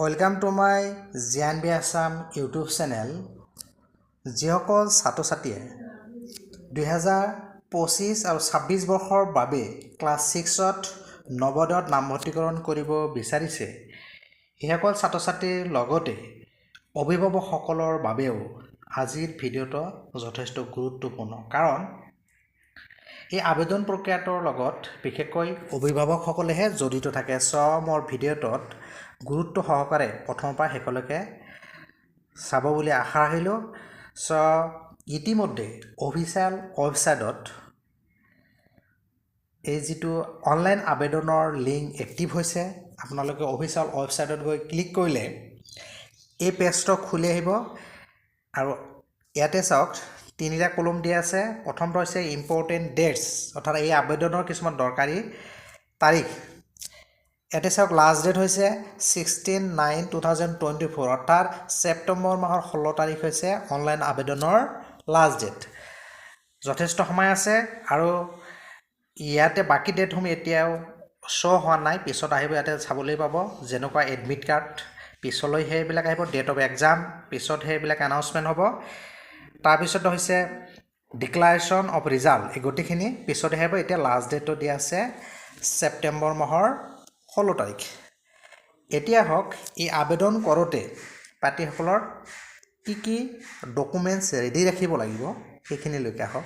Welcome to my GNB Assam YouTube channel. যিসকল ছাত্ৰ ছাত্ৰীয়ে 2025 আৰু 26 বৰ্ষৰ বাবে ক্লাছ 6ত নৱোদয়ত নামভৰ্তিকৰণ কৰিব বিচাৰিছে, সেইসকল ছাত্ৰ ছাত্ৰীৰ লগতে অভিভাৱকসকলৰ বাবেও আজিৰ ভিডিঅ'টো যথেষ্ট গুৰুত্বপূৰ্ণ। কাৰণ এই আবেদন প্ৰক্ৰিয়াটোৰ লগত বিশেষকৈ অভিভাৱকসকলেহে জড়িত থাকে। মোৰ ভিডিঅ'টোত গুৰুত্ব সহকাৰে প্ৰথমৰ পৰা শেষলৈকে চাব বুলি আশা ৰাখিলোঁ। ইতিমধ্যে অফিচিয়েল ৱেবছাইটত এই যিটো অনলাইন আবেদনৰ লিংক এক্টিভ হৈছে। আপোনালোকে অফিচিয়েল ৱেবছাইটত গৈ ক্লিক কৰিলে এই পেজটো খুলি আহিব আৰু ইয়াতে চাওক তিনিটা কলম দিয়া আছে। প্ৰথমটো হৈছে ইম্পৰ্টেণ্ট ডেটছ, অৰ্থাৎ এই আবেদনৰ কিছুমান দৰকাৰী তাৰিখ। ইয়াতে চাওক লাষ্ট ডেট হৈছে 16/9/2024, অৰ্থাৎ ছেপ্টেম্বৰ মাহৰ 16 তাৰিখ হৈছে অনলাইন আবেদনৰ লাষ্ট ডেট। যথেষ্ট সময় আছে আৰু ইয়াতে বাকী ডেটসমূহ এতিয়াও শ্ব' হোৱা নাই, পিছত আহিব। ইয়াতে চাবলৈ পাব যেনেকুৱা এডমিট কাৰ্ড পিছলৈ সেইবিলাক আহিব, ডেট অফ এক্সাম পিছত সেইবিলাক এনাউন্সমেণ্ট হ'ব। তাৰপিছত হৈছে ডিক্লাৰেশ্যন অফ ৰিজাল্ট, এই গোটেইখিনি পিছতে আহিব। এতিয়া লাষ্ট ডেটটো দিয়া আছে ছেপ্টেম্বৰ মাহৰ 16 তাৰিখ। এতিয়া হওক এই আবেদন কৰোঁতে প্ৰাৰ্থীসকলৰ কি ডকুমেণ্টছ ৰেডি ৰাখিব লাগিব সেইখিনিলৈকে আহক।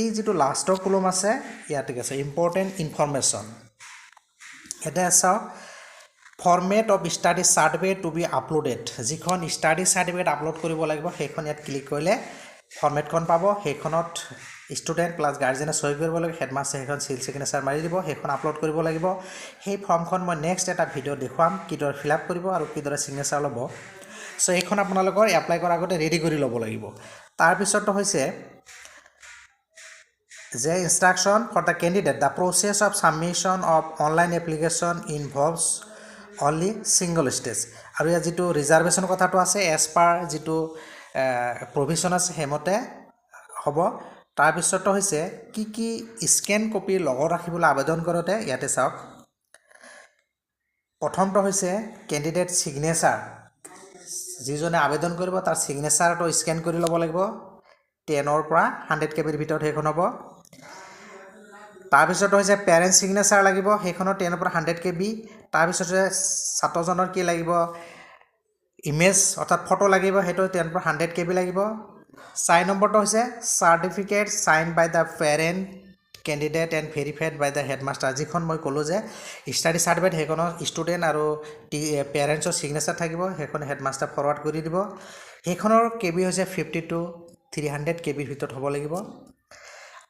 এই যিটো লাষ্টৰ কলম আছে ইয়াতে আছে ইম্পৰ্টেণ্ট ইনফৰমেশ্যন। এতিয়া চাওক format of study certificate to be uploaded, যিখন ষ্টাডি চাৰ্টিফিকেট আপলোড কৰিব লাগিব সেইখন ইয়াত ক্লিক কৰিলে ফৰ্মেটখন পাব। সেইখনত ষ্টুডেণ্ট প্লাছ গাৰ্জেনে চহী কৰিব লাগিব, হেডমাষ্টাৰে সেইখন চিল ছিগনেচাৰ মাৰি দিব, সেইখন আপলোড কৰিব লাগিব। সেই ফৰ্মখন মই নেক্সট এটা ভিডিঅ' দেখুৱাম কিদৰে ফিল আপ কৰিব আৰু কিদৰে ছিগনেচাৰ ল'ব। এইখন আপোনালোকৰ এপ্লাই কৰাৰ আগতে ৰেডি কৰি ল'ব লাগিব। তাৰপিছতো হৈছে যে instruction for the candidate, the process of submission of online application involves only single stage. আৰু ইয়াত যিটো ৰিজাৰ্ভেশ্যনৰ কথাটো আছে এজ পাৰ যিটো প্ৰভিশ্যন আছে সেইমতে হ'ব। তাৰপিছতো হৈছে কি স্কেন কপি লগত ৰাখিবলৈ আবেদন কৰোঁতে ইয়াতে চাওক। প্ৰথমটো হৈছে কেণ্ডিডেট ছিগনেচাৰ, যিজনে আবেদন কৰিব তাৰ ছিগনেচাৰটো স্কেন কৰি ল'ব লাগিব। 10 পৰা 100 KB ভিতৰত সেইখন হ'ব। তাৰপিছত হৈছে পেৰেণ্ট ছিগনেচাৰ লাগিব, সেইখনৰ 10 পৰা 100 KB। তাৰপিছতে ছাত্ৰজনৰ কি লাগিব ইমেজ, অৰ্থাৎ ফটো লাগিব, সেইটো 10 পৰা 100 KB লাগিব। 4 নম্বৰটো হৈছে certificate sign by the parent candidate and verified by the headmaster, যিখন মই ক'লোঁ যে ষ্টাডি চাৰ্টিফিকেট সেইখনৰ ষ্টুডেণ্ট আৰু পেৰেণ্টছৰ ছিগনেচাৰ থাকিব, সেইখন হেডমাষ্টাৰ ফৰৱাৰ্ড কৰি দিব। সেইখনৰ KB হৈছে 50 to 300 KB ভিতৰত হ'ব লাগিব।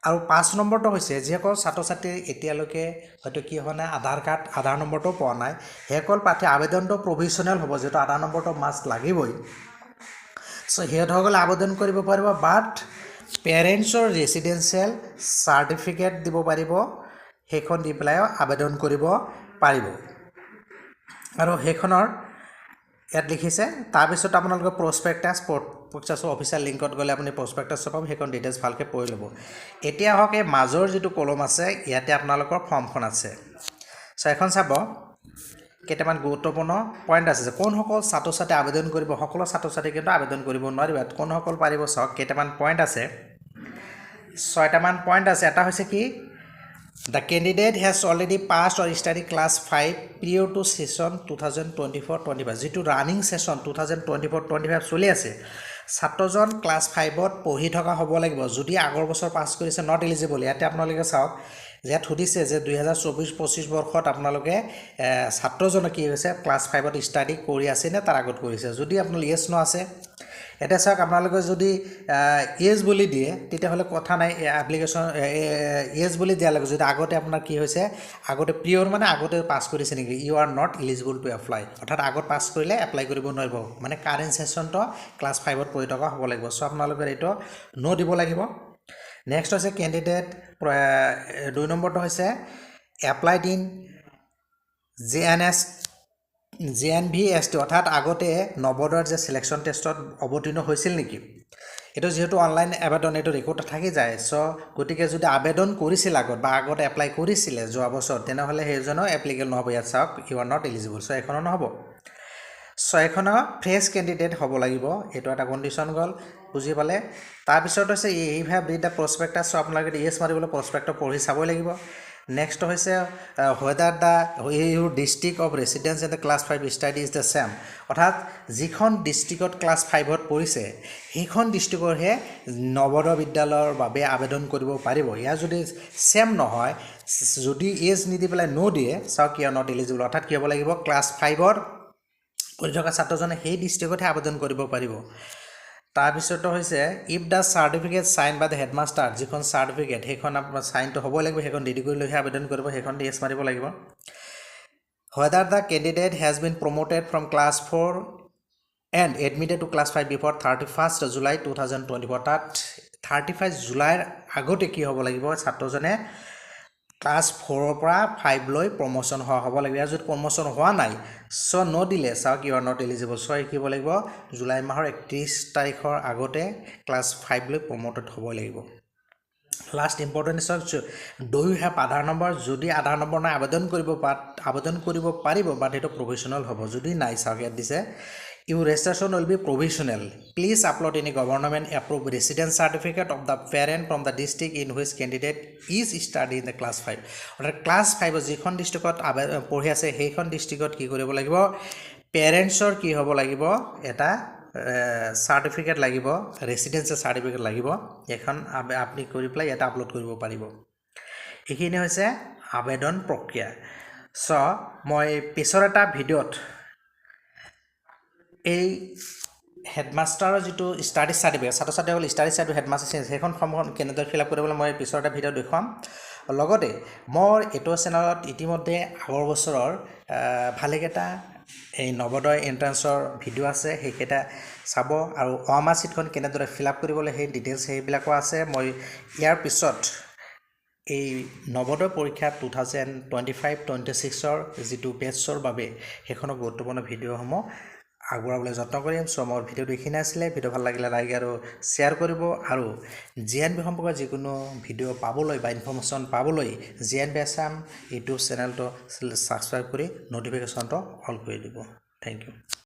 আৰু 5 নম্বৰটো হৈছে যিসকল ছাত্ৰ ছাত্ৰীৰ এতিয়ালৈকে হয়তো কি হোৱা নাই আধাৰ কাৰ্ড আধাৰ নম্বৰটো পোৱা নাই, সেইসকল প্ৰাৰ্থী আবেদনটো প্ৰভিশ্যনেল হ'ব, যিহেতু আধাৰ নম্বৰটো মাষ্ট লাগিবই। সিহঁতসকলে আবেদন কৰিব পাৰিব, বাট পেৰেণ্টছৰ ৰেচিডেঞ্চিয়েল চাৰ্টিফিকেট দিব পাৰিব, সেইখন দি পেলাই আবেদন কৰিব পাৰিব। আৰু সেইখনৰ ইয়াত লিখিছে। তাৰপিছত আপোনালোকে প্ৰস্পেক্টাছৰ অফিচিয়েল লিংকত গ'লে আপুনি প্ৰস্পেক্টাছ পাব, সেইখন ডিটেইলছ ভালকৈ পঢ়ি ল'ব। এতিয়া হওক এই মাজৰ যিটো কলম আছে ইয়াতে আপোনালোকৰ ফৰ্মখন আছে। এখন চাব কেইটামান গুৰুত্বপূৰ্ণ পইণ্ট আছে যে কোনসকল ছাত্ৰ ছাত্ৰী আবেদন কৰিব। সকলো ছাত্ৰ ছাত্ৰী কিন্তু আবেদন কৰিব নোৱাৰিব। কোনসকল পাৰিব চাওক, কেইটামান পইণ্ট আছে, 6টামান পইণ্ট আছে। এটা হৈছে কি the candidate has already passed or study class 5 prior to session 2024-25, যিটো ৰানিং ছেশ্যন 2024-25 চলি আছে। ছাত্ৰজন ক্লাছ 5ত পঢ়ি থকা হ'ব লাগিব। যদি আগৰ বছৰ পাছ কৰিছে নট এলিজিবল। ইয়াতে আপোনালোকে চাওক ইয়াত সুধিছে যে 2024-25 বৰ্ষত আপোনালোকে ছাত্ৰজনে কি হৈছে ক্লাছ 5ত ষ্টাডি কৰি আছে নে তাৰ আগত কৰিছে। যদি আপোনালোকে য়েছ ন আছে, এতিয়া চাওক আপোনালোকে যদি য়েছ বুলি দিয়ে তেতিয়াহ'লে কথা নাই, এপ্লিকেশ্যন য়েছ বুলি দিয়াৰ লগে যদি আগতে আপোনাৰ কি হৈছে আগতে প্ৰিয়ৰ মানে আগতে পাছ কৰিছে নেকি, you are not eligible to apply, অৰ্থাৎ আগত পাছ কৰিলে এপ্লাই কৰিব নোৱাৰিব, মানে কাৰেণ্ট ছেশ্যনটো ক্লাছ 5ত পঢ়ি থকা হ'ব লাগিব। আপোনালোকে এইটো ন' দিব লাগিব। নেক্সট হৈছে কেণ্ডিডেট 2 নম্বৰটো হৈছে এপ্লাইড ইন JNVST, অৰ্থাৎ আগতে নৱোদয়ৰ যে ছিলেকশ্যন টেষ্টত অৱতীৰ্ণ হৈছিল নেকি। এইটো যিহেতু অনলাইন আবেদন, এইটো ৰেকৰ্ড থাকি যায়। গতিকে যদি আবেদন কৰিছিল আগত বা আগত এপ্লাই কৰিছিলে যোৱা বছৰ, তেনেহ'লে সেইজনো এপ্লিকেবল নহ'ব। ইয়াত চাওক ইউ আৰ নট এলিজিবল, এইখনো নহ'ব। ছয়খনৰ ফ্ৰেছ কেণ্ডিডেট হ'ব লাগিব এইটো এটা কণ্ডিশ্যন গ'ল বুজি পালে তাৰপিছত হৈছে এইভাবে ৰিড দ্য প্ৰস্পেক্টাছ আপোনালোকে ইয়েছ মাৰিবলৈ প্ৰস্পেক্টৰ পঢ়ি চাবই লাগিব নেক্সট হৈছে whether the your district of residence in the class 5 study is the same অৰ্থাৎ যিখন ডিষ্ট্ৰিক্টত ক্লাছ 5ত পৰিছে সেইখন ডিষ্ট্ৰিক্টৰহে নৱোদয় বিদ্যালয়ৰ বাবে আবেদন কৰিব পাৰিব ইয়াৰ যদি ছেম নহয় যদি এজ নিদি পেলাই নো দিয়ে চাওক কিয় নট এলিজিবল অৰ্থাৎ কি হ'ব লাগিব ক্লাছ 5ৰ পঢ়ি থকা ছাত্ৰজনে সেই ডিষ্ট্ৰিক্টতহে আবেদন কৰিব পাৰিব তাৰপিছতো হৈছে if the certificate sign by the headmaster যিখন চাৰ্টিফিকেট সেইখন আপোনাৰ চাইনটো হ'বই লাগিব সেইখন ৰেডি কৰি লৈহে আবেদন কৰিব সেইখন ইয়েছ মাৰিব লাগিব whether the candidate has been promoted from class 4 and admitted to class 5 before 31st July 2024 তাত 31 জুলাইৰ আগতে কি হ'ব লাগিব ছাত্ৰজনে ক্লাছ 4 পৰা 5 লৈ প্ৰমোশন হ'ব লাগিব যদি প্ৰমোশন হোৱা নাই সো নো দিলে চাওক you are not eligible so কি হ'ব লাগিব জুলাই মাহৰ 31 তাৰিখৰ আগতে ক্লাছ 5 লৈ প্ৰমোটেড হ'ব লাগিব last important is do you have Aadhaar number যদি আধাৰ নম্বৰ নাই আবেদন কৰিব পাৰিব বাট সেইটো প্ৰভিশ্যনেল হ'ব যদি নাই চাওক ইয়াত দিছে you registration will be provisional please upload any government approve residence certificate of the parent from the district in which candidate is study in the class 5 অৰ্থাৎ ক্লাছ 5 যিখন ডিষ্ট্ৰিক্টত পঢ়ি আছে সেইখন ডিষ্ট্ৰিক্টত কি কৰিব লাগিব পেৰেণ্টছৰ কি হ'ব লাগিব এটা চাৰ্টিফিকেট লাগিব ৰেচিডেন্সিয়েল চাৰ্টিফিকেট লাগিব এখন আপুনি কৰি পেলাই এটা আপলোড কৰিব পাৰিব এইখিনি হৈছে আবেদন প্ৰক্ৰিয়া সো মই পিছৰ এটা ভিডিঅ'ত এই হেডমাষ্টাৰৰ যিটো ষ্টাডি চাৰ্টিফিকেট ছাত্ৰ-ছাত্ৰীসকল ষ্টাডি চাৰ্টিফিকেট হেডমাষ্টাৰ সেইখন ফৰ্মখন কেনেদৰে ফিল আপ কৰিবলৈ মই পিছৰ এটা ভিডিঅ' দেখুৱাম লগতে মই এইটো চেনেলত ইতিমধ্যে আগৰ বছৰৰ ভালেকেইটা এই নৱোদয় এণ্ট্ৰেন্সৰ ভিডিঅ' আছে সেইকেইটা চাব আৰু OMR চিটখন কেনেদৰে ফিল আপ কৰিবলৈ সেই ডিটেইলছ সেইবিলাকো আছে মই ইয়াৰ পিছত এই নৱোদয় পৰীক্ষা 2025-26ৰ যিটো বেটছৰ বাবে সেইখনৰ গুৰুত্বপূৰ্ণ ভিডিঅ'সমূহ আগুৱাবলৈ যত্ন কৰিম সো মোৰ ভিডিঅ'টো এইখিনি আছিলে ভিডিঅ' ভাল লাগিলে লাইক আৰু শ্বেয়াৰ কৰিব আৰু GNB সম্পৰ্কত যিকোনো ভিডিঅ' পাবলৈ বা ইনফৰমেশ্যন পাবলৈ GNB আছাম ইউটিউব চেনেলটো ছাবস্ক্ৰাইব কৰি ন'টিফিকেশ্যনটো অল কৰি দিব থেংক ইউ